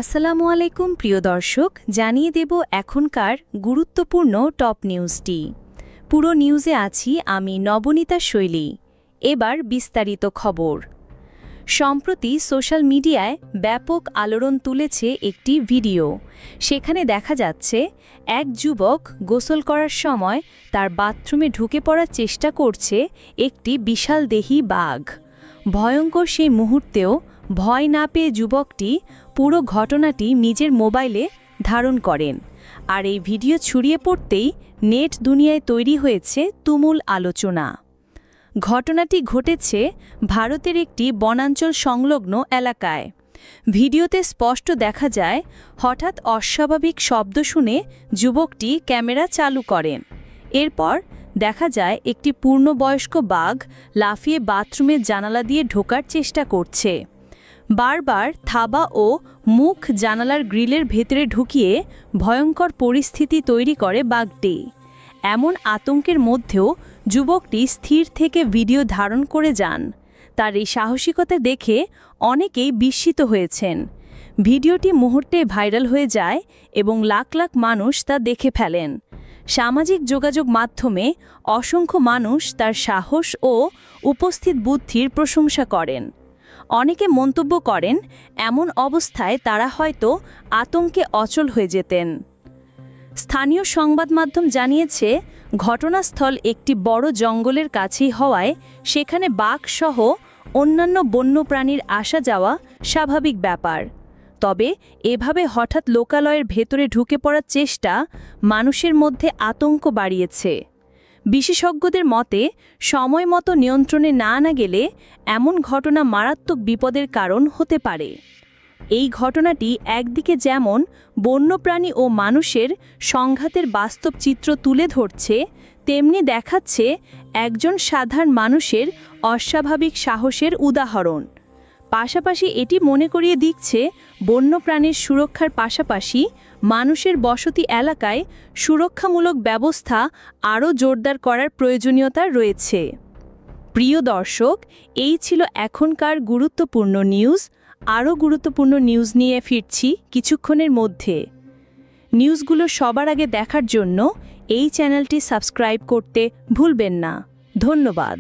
আসসালামু আলাইকুম প্রিয় দর্শক, জানিয়ে দেব এখনকার গুরুত্বপূর্ণ টপ নিউজটি। পুরো নিউজে আছি আমি নবনীতা শৈলী। এবার বিস্তারিত খবর। সম্প্রতি সোশ্যাল মিডিয়ায় ব্যাপক আলোড়ন তুলেছে একটি ভিডিও। সেখানে দেখা যাচ্ছে এক যুবক গোসল করার সময় তার বাথরুমে ঢুকে পড়ার চেষ্টা করছে একটি বিশালদেহী বাঘ। ভয়ঙ্কর সেই মুহূর্তেও ভয় না পেয়ে যুবকটি পুরো ঘটনাটি নিজের মোবাইলে ধারণ করেন। আর এই ভিডিও ছড়িয়ে পড়তেই নেট দুনিয়ায় তৈরি হয়েছে তুমুল আলোচনা। ঘটনাটি ঘটেছে ভারতের একটি বনাঞ্চল সংলগ্ন এলাকায়। ভিডিওতে স্পষ্ট দেখা যায় হঠাৎ অস্বাভাবিক শব্দ শুনে যুবকটি ক্যামেরা চালু করেন। এরপর দেখা যায় একটি পূর্ণবয়স্ক বাঘ লাফিয়ে বাথরুমের জানালা দিয়ে ঢোকার চেষ্টা করছে। বারবার থাবা ও মুখ জানালার গ্রিলের ভেতরে ঢুকিয়ে ভয়ঙ্কর পরিস্থিতি তৈরি করে বাঘটি। এমন আতঙ্কের মধ্যেও যুবকটি স্থির থেকে ভিডিও ধারণ করে যান। তার এই সাহসিকতা দেখে অনেকেই বিস্মিত হয়েছেন। ভিডিওটি মুহূর্তে ভাইরাল হয়ে যায় এবং লাখ লাখ মানুষ তা দেখে ফেলেন। সামাজিক যোগাযোগ মাধ্যমে অসংখ্য মানুষ তার সাহস ও উপস্থিত বুদ্ধির প্রশংসা করেন। অনেকে মন্তব্য করেন এমন অবস্থায় তারা হয়তো আতঙ্কে অচল হয়ে যেতেন। স্থানীয় সংবাদ মাধ্যম জানিয়েছে ঘটনাস্থল একটি বড় জঙ্গলের কাছেই হওয়ায় সেখানে বাঘসহ অন্যান্য বন্যপ্রাণীর আসা যাওয়া স্বাভাবিক ব্যাপার। তবে এভাবে হঠাৎ লোকালয়ের ভেতরে ঢুকে পড়ার চেষ্টা মানুষের মধ্যে আতঙ্ক বাড়িয়েছে। বিশেষজ্ঞদের মতে সময় মতো নিয়ন্ত্রণে না আনা গেলে এমন ঘটনা মারাত্মক বিপদের কারণ হতে পারে। এই ঘটনাটি একদিকে যেমন বন্যপ্রাণী ও মানুষের সংঘাতের বাস্তব চিত্র তুলে ধরছে, তেমনি দেখাচ্ছে একজন সাধারণ মানুষের অস্বাভাবিক সাহসের উদাহরণ। পাশাপাশি এটি মনে করিয়ে দিচ্ছে বন্যপ্রাণীর সুরক্ষার পাশাপাশি মানুষের বসতি এলাকায় সুরক্ষামূলক ব্যবস্থা আরও জোরদার করার প্রয়োজনীয়তা রয়েছে। প্রিয় দর্শক, এই ছিল এখনকার গুরুত্বপূর্ণ নিউজ। আরও গুরুত্বপূর্ণ নিউজ নিয়ে ফিরছি কিছুক্ষণের মধ্যে। নিউজগুলো সবার আগে দেখার জন্য এই চ্যানেলটি সাবস্ক্রাইব করতে ভুলবেন না। ধন্যবাদ।